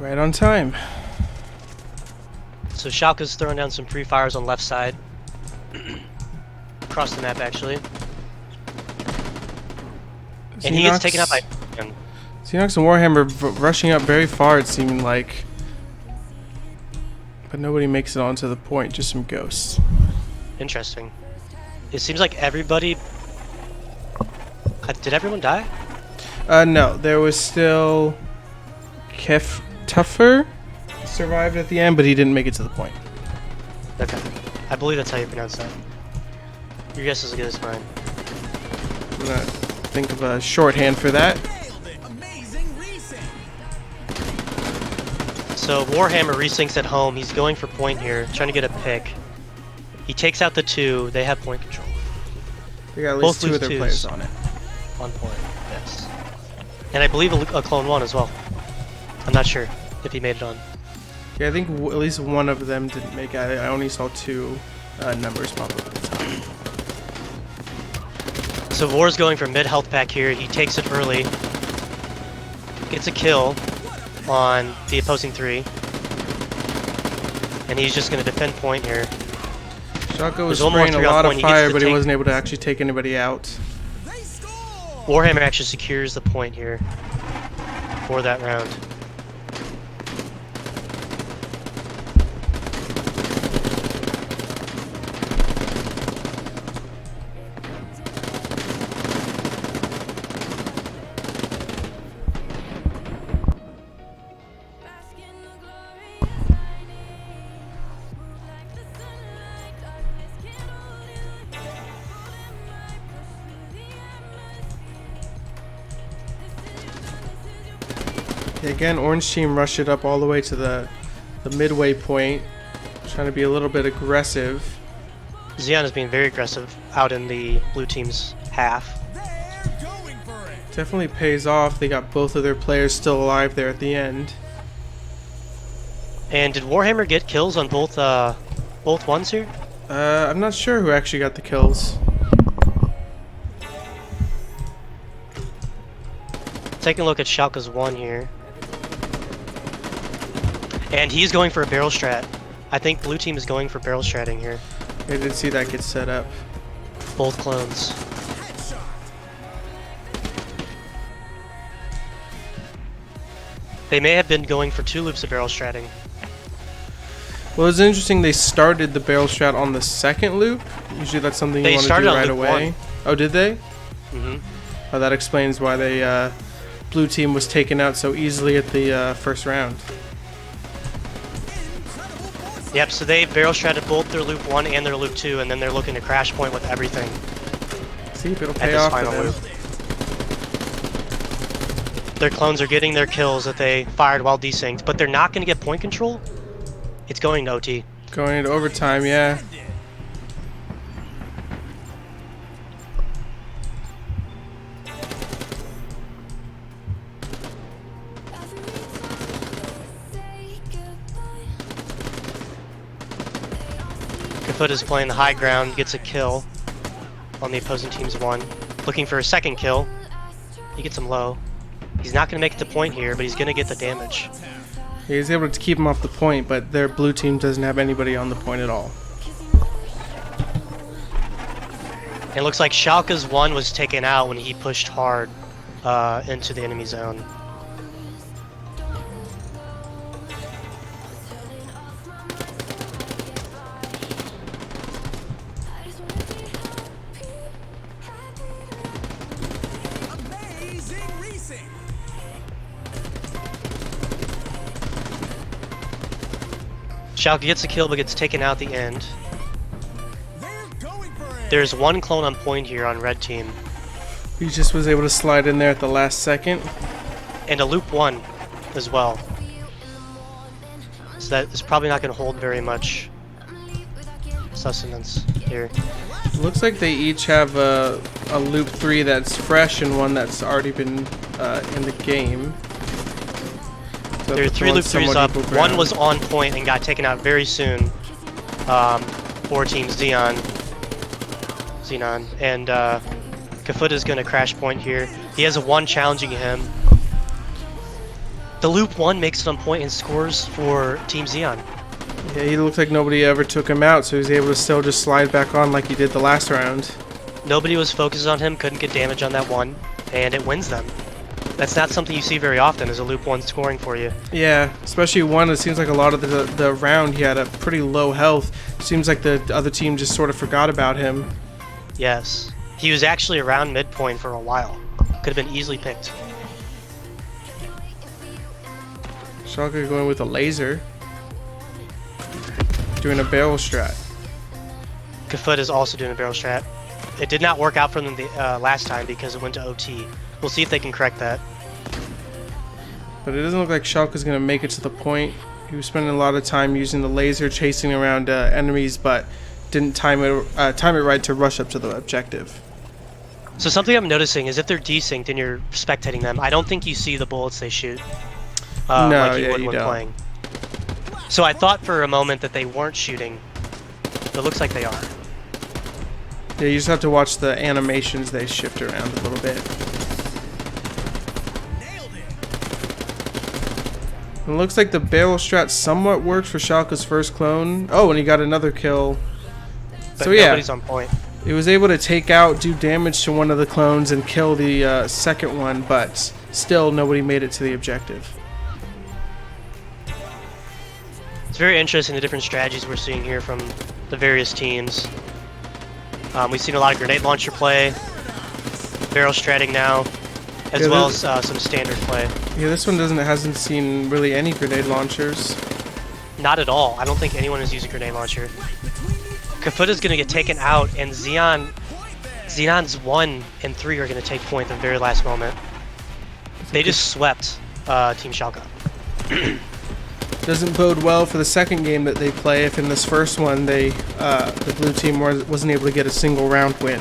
Right on time. So Schalke's throwing down some pre-fires on left side. Across the map, actually. And he gets taken out by... Xenox and Wharramer rushing up very far, it seemed like. But nobody makes it onto the point, just some ghosts. Interesting. It seems like everybody... Did everyone die? No, there was still... Tougher survived at the end, but he didn't make it to the point. Okay. I believe that's how you pronounce that. Your guess is as good as mine. I'm gonna think of a shorthand for that. So Wharramer resyncs at home. He's going for point here, trying to get a pick. He takes out the 2. They have point control. They got at least 2 of their players on it. On point, yes. And I believe a clone 1 as well. I'm not sure if he made it on. Yeah, I think at least one of them didn't make it. I only saw 2 numbers pop up at the time. So War's going for mid health pack here. He takes it early. Gets a kill on the opposing 3. And he's just going to defend point here. Schalke was spraying a lot of fire, but he wasn't able to actually take anybody out. Wharramer actually secures the point here for that round. Again, orange team rushed it up all the way to the midway point, trying to be a little bit aggressive. Xeon is being very aggressive out in the blue team's half. Definitely pays off. They got both of their players still alive there at the end. And did Wharramer get kills on both ones here? I'm not sure who actually got the kills. Taking a look at Schalke's 1 here. And he's going for a barrel strat. I think blue team is going for barrel stratting here. I did see that get set up. Both clones. They may have been going for 2 loops of barrel stratting. Well, it's interesting they started the barrel strat on the second loop. Usually that's something you want to do right away. 1. Oh, did they? Mm-hmm. Oh, that explains why they blue team was taken out so easily at the first round. Yep, so they barrel stratted both their loop 1 and their loop 2, and then they're looking to crash point with everything. See if it'll pay off for them. Their clones are getting their kills that they fired while desynced, but they're not going to get point control. It's going to OT. Going into overtime, yeah. Foot is playing the high ground, gets a kill on the opposing team's 1. Looking for a second kill. He gets him low. He's not going to make it to point here, but he's going to get the damage. He's able to keep him off the point, but their blue team doesn't have anybody on the point at all. It looks like Schalke's 1 was taken out when he pushed hard into the enemy zone. Schalke gets a kill but gets taken out at the end. There's 1 clone on point here on red team. He just was able to slide in there at the last second. And a loop 1 as well. So that is probably not going to hold very much sustenance here. Looks like they each have a loop 3 that's fresh and one that's already been in the game. So there are 3 loop 3s up. 1 was on point and got taken out very soon. 4 teams Xenon, and Kafoot is going to crash point here. He has a 1 challenging him. The loop 1 makes it on point and scores for Team Xeon. Yeah, he looked like nobody ever took him out, so he was able to still just slide back on like he did the last round. Nobody was focused on him, couldn't get damage on that one, and it wins them. That's not something you see very often, is a loop 1 scoring for you. Yeah, especially one, it seems like a lot of the round he had a pretty low health. Seems like the other team just sort of forgot about him. Yes. He was actually around midpoint for a while. Could have been easily picked. Schalke going with a laser. Doing a barrel strat. Kafut is also doing a barrel strat. It did not work out for them the last time because it went to OT. We'll see if they can correct that. But it doesn't look like Schalke's going to make it to the point. He was spending a lot of time using the laser, chasing around enemies, but didn't time it right to rush up to the objective. So something I'm noticing is if they're desynced and you're spectating them, I don't think you see the bullets they shoot. No, like you would you when don't. playing. So I thought for a moment that they weren't shooting. It looks like they are. Yeah, you just have to watch the animations. They shift around a little bit. It looks like the barrel strat somewhat worked for Schalke's first clone. Oh, and he got another kill. But So yeah, nobody's on point. he was able to take out, do damage to one of the clones, and kill the second one, but still nobody made it to the objective. It's very interesting the different strategies we're seeing here from the various teams. We've seen a lot of grenade launcher play, barrel stratting now, as well as some standard play. Yeah, this one hasn't seen really any grenade launchers. Not at all. I don't think anyone has used a grenade launcher. Kafut is going to get taken out, and Xenon's 1 and 3 are going to take point at the very last moment. They just swept Team Schalke. Doesn't bode well for the second game that they play if in this first one the blue team wasn't able to get a single round win.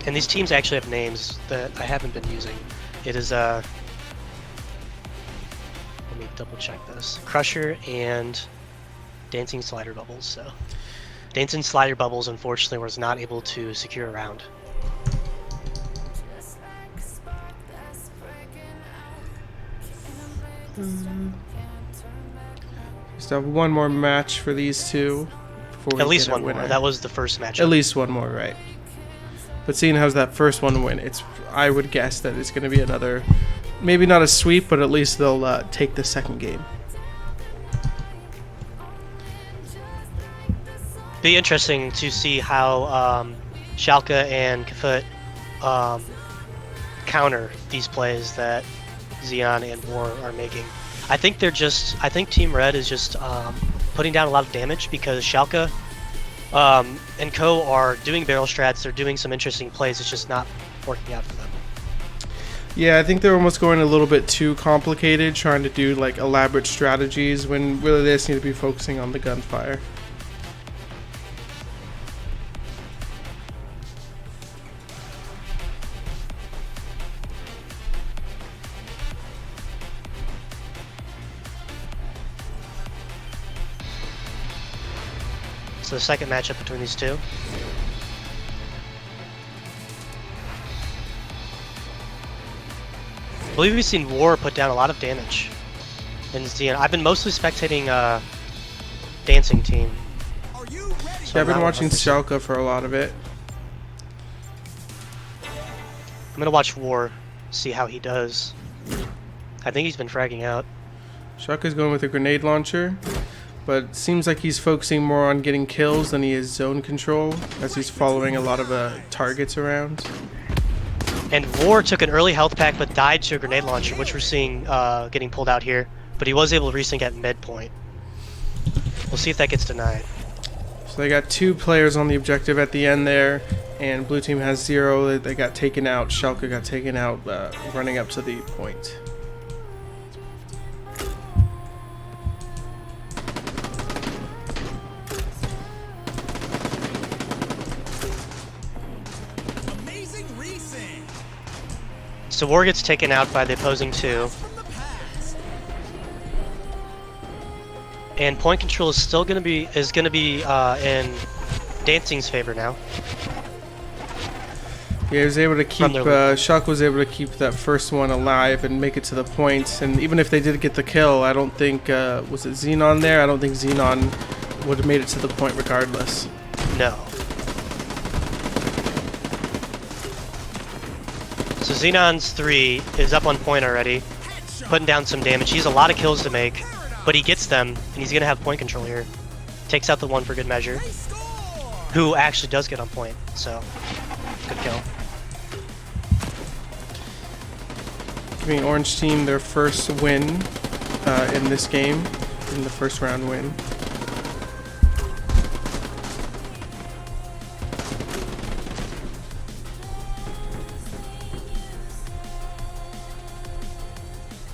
And these teams actually have names that I haven't been using. It is let me double check this. Crusher and Dancing Slider Bubbles. So Dancing Slider Bubbles unfortunately was not able to secure a round. Just have one more match for these two before we At least get a one more. winner. That was the first match. At least one more, right? But seeing how's that first one win, I would guess that it's going to be another, maybe not a sweep, but at least they'll take the second game. Be interesting to see how Schalke and Kafut counter these plays that Xeon and War are making. I think Team Red is just putting down a lot of damage because Schalke and Co are doing barrel strats. They're doing some interesting plays. It's just not working out for them. Yeah, I think they're almost going a little bit too complicated, trying to do like elaborate strategies when really they just need to be focusing on the gunfire. So the second matchup between these two. I believe we've seen War put down a lot of damage in Xeon. I've been mostly spectating Dancing Team. Yeah, I've been watching Schalke for a lot of it. I'm gonna watch War, see how he does. I think he's been fragging out. Schalke's going with a grenade launcher, but it seems like he's focusing more on getting kills than he is zone control, as he's following a lot of targets around. And War took an early health pack but died to a grenade launcher, which we're seeing getting pulled out here. But he was able to resync at midpoint. We'll see if that gets denied. So they got 2 players on the objective at the end there, and blue team has 0. They got taken out. Schalke got taken out running up to the point. So War gets taken out by the opposing 2. And point control is still gonna be in Dancing's favor now. Yeah, he was able to keep. From their loop. Schalke was able to keep that first one alive and make it to the point. And even if they did get the kill, I don't think was it Xenon there. I don't think Xenon would have made it to the point regardless. No. So Xenon's 3 is up on point already, putting down some damage. He has a lot of kills to make, but he gets them, and he's going to have point control here. Takes out the 1 for good measure, who actually does get on point, so good kill. Giving Orange Team their first win in this game, in the first round win.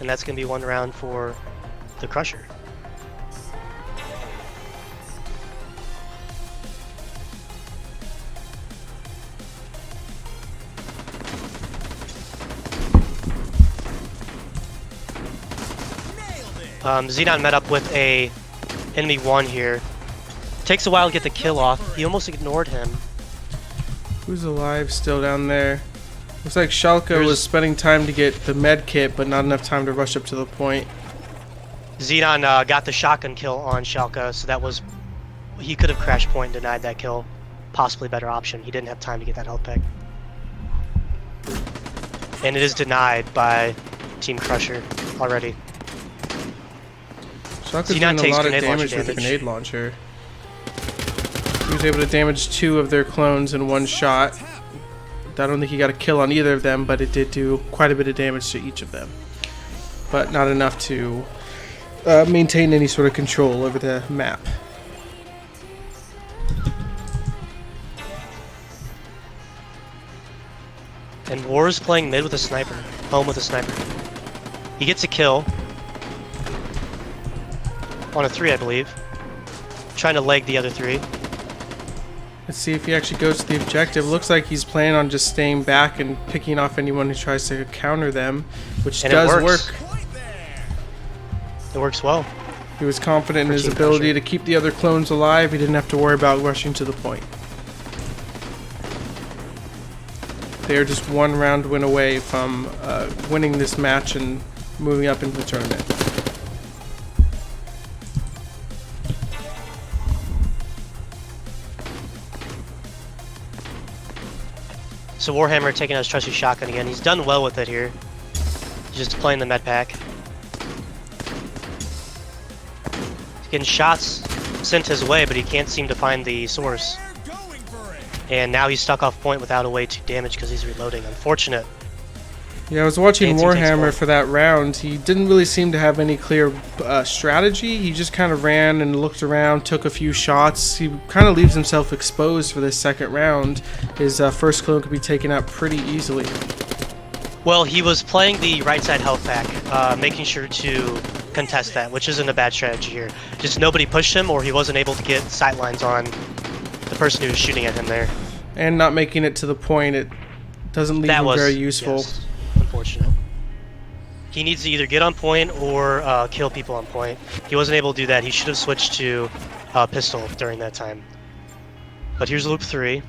And that's going to be 1 round for the Crusher. Xenon met up with a enemy 1 here. Takes a while to get the kill off. He almost ignored him. Who's alive still down there? Looks like Schalke was spending time to get the med kit, but not enough time to rush up to the point. Xenon got the shotgun kill on Schalke, so that was... He could have crashed point and denied that kill. Possibly better option. He didn't have time to get that health pack. And it is denied by Team Crusher already. Schalke's doing a lot of damage with the grenade launcher. He was able to damage 2 of their clones in 1 shot. I don't think he got a kill on either of them, but it did do quite a bit of damage to each of them. But not enough to maintain any sort of control over the map. And War is playing mid with a sniper. Home with a sniper. He gets a kill. On a 3, I believe. Trying to leg the other 3. Let's see if he actually goes to the objective. Looks like he's planning on just staying back and picking off anyone who tries to counter them, which does work. It works well. He was confident in his ability to keep the other clones alive. He didn't have to worry about rushing to the point. They're just 1 round win away from winning this match and moving up into the tournament. So Wharramer taking out his trusty shotgun again. He's done well with it here. He's just playing the med pack. He's getting shots sent his way, but he can't seem to find the source. And now he's stuck off point without a way to damage because he's reloading. Unfortunate. Yeah, I was watching Wharramer for that round. He didn't really seem to have any clear strategy. He just kind of ran and looked around, took a few shots. He kind of leaves himself exposed for this second round. His first clone could be taken out pretty easily. Well, he was playing the right side health pack, making sure to contest that, which isn't a bad strategy here. Just nobody pushed him, or he wasn't able to get sightlines on the person who was shooting at him there. And not making it to the point, it doesn't leave him very useful. Yes, unfortunate. He needs to either get on point or kill people on point. He wasn't able to do that. He should have switched to pistol during that time. But here's loop 3.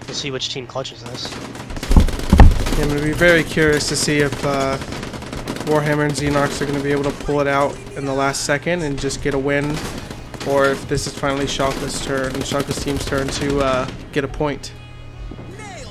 We'll see which team clutches this. Yeah, I'm going to be very curious to see if Wharramer and Xenox are going to be able to pull it out in the last second and just get a win, or if this is finally Schalke's turn, Schalke's team's turn to get a point.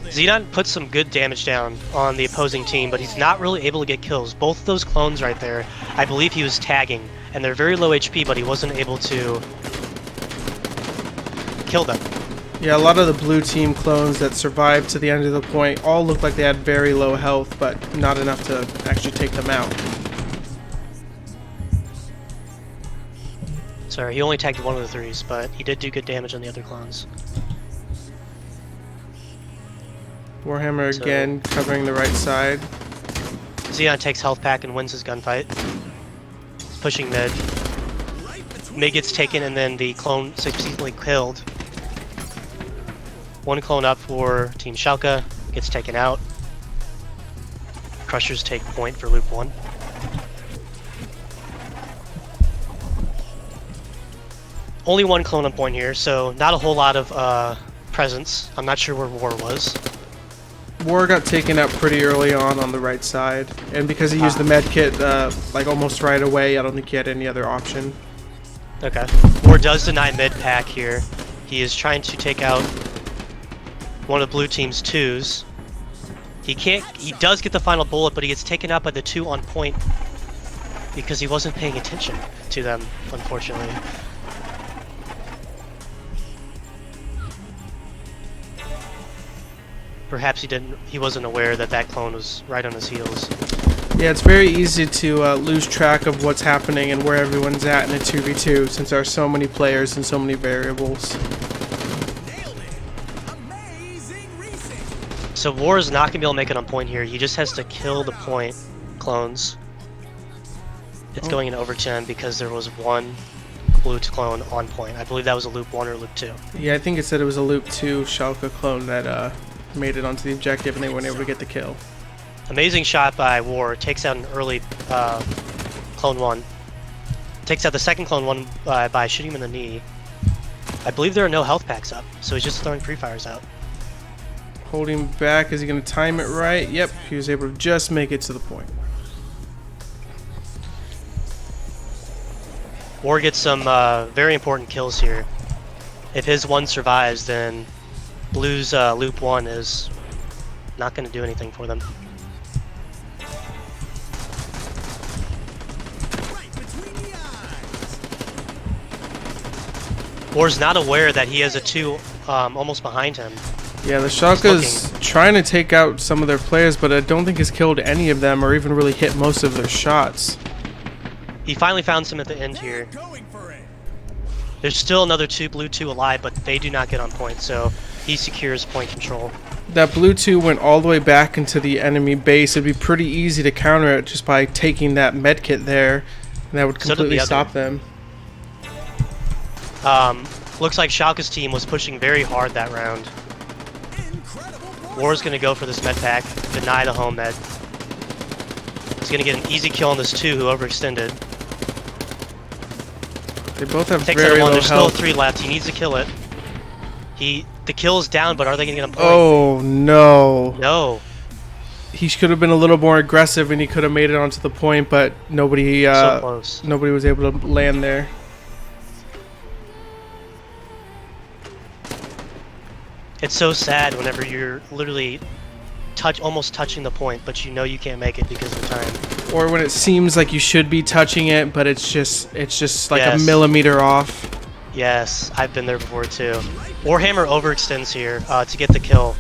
Xenon put some good damage down on the opposing team, but he's not really able to get kills. Both of those clones right there, I believe he was tagging, and they're very low HP, but he wasn't able to kill them. Yeah, a lot of the blue team clones that survived to the end of the point all looked like they had very low health, but not enough to actually take them out. Sorry, he only tagged 1 of the 3s, but he did do good damage on the other clones. Wharramer again covering the right side. Xenon takes health pack and wins his gunfight. He's pushing mid. Mid gets taken and then the clone successfully killed. 1 clone up for Team Schalke, gets taken out. Crushers take point for loop 1. Only 1 clone on point here, so not a whole lot of presence. I'm not sure where War was. War got taken out pretty early on the right side, and because he used the med kit like almost right away, I don't think he had any other option. Okay. War does deny mid pack here. He is trying to take out one of blue team's twos. He can't. He does get the final bullet, but he gets taken out by the two on point because he wasn't paying attention to them, unfortunately. Perhaps he wasn't aware that that clone was right on his heels. Yeah, it's very easy to lose track of what's happening and where everyone's at in a 2v2 since there are so many players and so many variables. So War is not going to be able to make it on point here. He just has to kill the point clones. It's going in overtime because there was one blue clone on point. I believe that was a loop 1 or loop 2. Yeah, I think it said it was a loop 2 Schalke clone that made it onto the objective and they weren't able to get the kill. Amazing shot by War. Takes out an early clone 1. Takes out the second clone 1 by shooting him in the knee. I believe there are no health packs up, so he's just throwing pre-fires out. Holding back, is he going to time it right? Yep, he was able to just make it to the point. War gets some very important kills here. If his one survives, then Blue's loop 1 is not going to do anything for them. War's not aware that he has a 2 almost behind him. Yeah, the Schalke's trying to take out some of their players, but I don't think he's killed any of them or even really hit most of their shots. He finally found some at the end here. There's still another blue 2 alive, but they do not get on point, so he secures point control. That blue 2 went all the way back into the enemy base. It'd be pretty easy to counter it just by taking that medkit there, and that would completely stop them. Looks like Schalke's team was pushing very hard that round. War's gonna go for this med pack, deny the home med. He's gonna get an easy kill on this 2 who overextended. They both have Takes very out 1, low there's health. still 3 left, he needs to kill it. The kill is down, but are they gonna get him point? Oh no. No. He could have been a little more aggressive and he could have made it onto the point, but nobody So close. nobody was able to land there. It's so sad whenever you're literally almost touching the point, but you know you can't make it because of the time. Or when it seems like you should be touching it, but it's just like Yes. a millimeter off. Yes, I've been there before too. Wharramer overextends here to get the kill.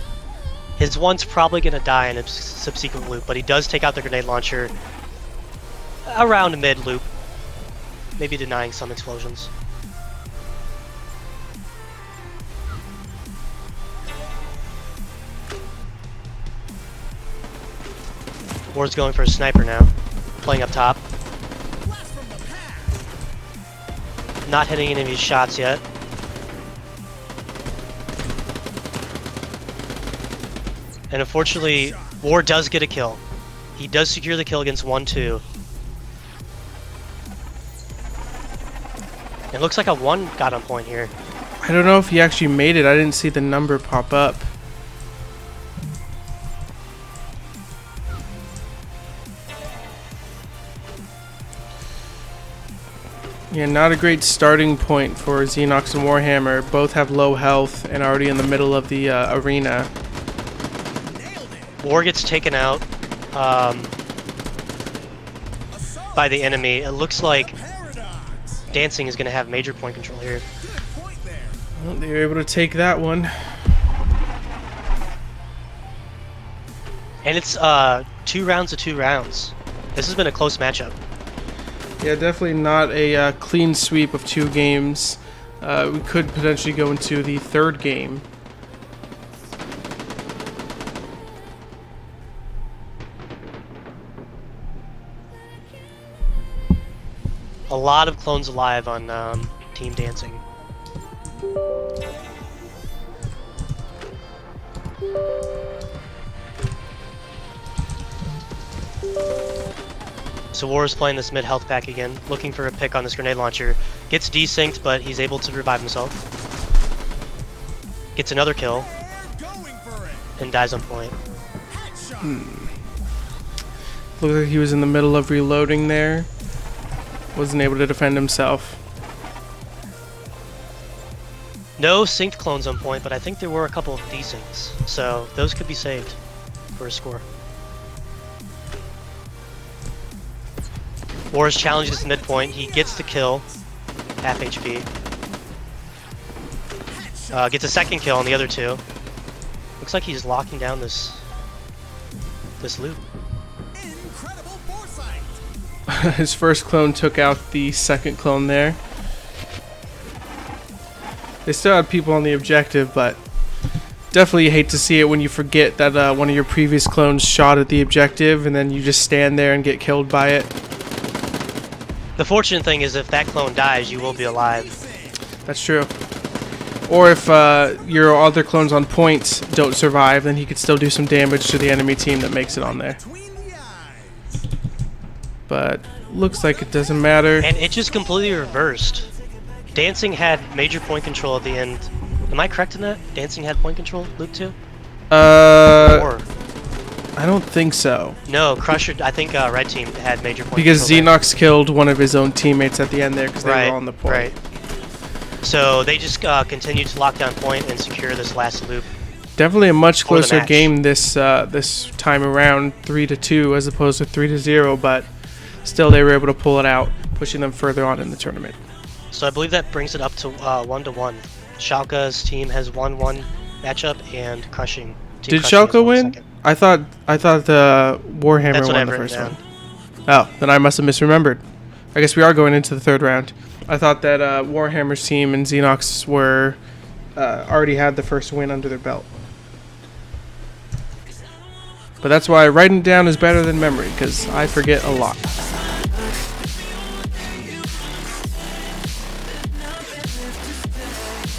His one's probably going to die in a subsequent loop, but he does take out the grenade launcher around mid loop, maybe denying some explosions. Ward's going for a sniper now, playing up top. Not hitting any of his shots yet. And unfortunately, War does get a kill. He does secure the kill against 1-2. It looks like a 1 got on point here. I don't know if he actually made it. I didn't see the number pop up. Yeah, not a great starting point for Xenox and Wharramer. Both have low health and already in the middle of the arena. War gets taken out by the enemy. It looks like Dancing is going to have major point control here. Well, they were able to take that one. And it's 2 rounds to 2 rounds. This has been a close matchup. Yeah, definitely not a clean sweep of 2 games. We could potentially go into the 3rd game. A lot of clones alive on Team Dancing. So War is playing this mid health pack again, looking for a pick on this grenade launcher. Gets desynced, but he's able to revive himself. Gets another kill. And dies on point. Looked like he was in the middle of reloading there. Wasn't able to defend himself. No synced clones on point, but I think there were a couple of desyncs. So those could be saved for a score. Wars challenges midpoint. He gets the kill. Half HP. Gets a second kill on the other two. Looks like he's locking down this loop. His first clone took out the second clone there. They still had people on the objective, but definitely hate to see it when you forget that one of your previous clones shot at the objective and then you just stand there and get killed by it. The fortunate thing is if that clone dies, you will be alive. That's true. Or if your other clones on points don't survive, then he could still do some damage to the enemy team that makes it on there. But looks like it doesn't matter. And it just completely reversed. Dancing had major point control at the end. Am I correct in that? Dancing had point control, Luke 2? Or I don't think so. no, Crusher. I think Red Team had major point Because control. Xenox killed one of his own teammates at the end there because they were on the point. Right. So they just continued to lock down point and secure this last loop. Definitely a much For the closer match. game this time around, 3-2 as opposed to 3-0. But still, they were able to pull it out, pushing them further on in the tournament. So I believe that brings it up to 1-1. Schalke's team has won one matchup, and Crushing. Team Did Crushing has Schalke won the win? second. I thought the Wharramer That's what won I've the written first down. one. Oh, then I must have misremembered. I guess we are going into the third round. I thought that Wharramer's team and Xenox were already had the first win under their belt. But that's why writing it down is better than memory, because I forget a lot.